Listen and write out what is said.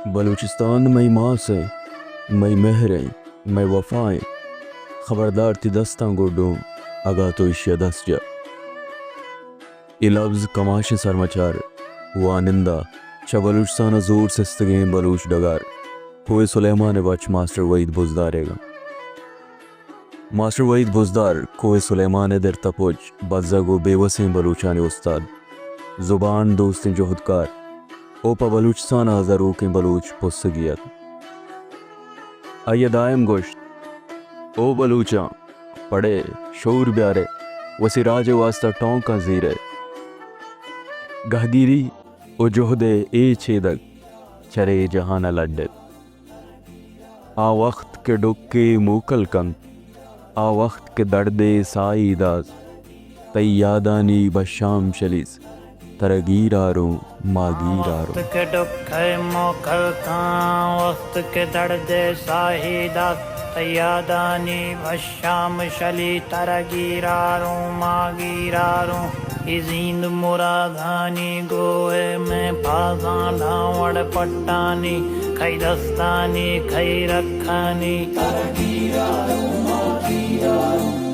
بلوچستان میں ماں سے میں مہریں میں وفائیں خبردار تی دستاں گوڈوں اگا تو اشیا دس جا یہ لفظ کماش سرمچار وانندہ چا بلوچستان زور سستگیں بلوچ ڈگار کوئے سلیمان بچ ماسٹر وحید بزدارے گا ماسٹر وحید بزدار کوئے سلیمان در تپوچ بزگو بے وسیں بلوچانی استاد زبان دوستیں جوہدکار اوپا بلوچستان ہزاروں کے بلوچ پسگیت آئیے دائم گوشت او بلوچاں پڑے شعور بیارے وسی راج واسطہ ٹونکا زیرے گہگیری او جوہدے اے چھیدک چرے جہانا لڈے آ وقت کے ڈکے موکل کن آ وقت کے دردے سائی داز تی یادانی بشام شلیز ترگیراروں ماگیراروں وقت کے ڈکے موکل کن وقت کے دردے سائی داز تی یادانی بشام شلی ترگیراروں ماگیراروں زیند مرادانی گوئے میں پازاں ڈھاوڑ پٹانی کھئی دستانی کھئی رکھانی ترگیراروں ماگیراروں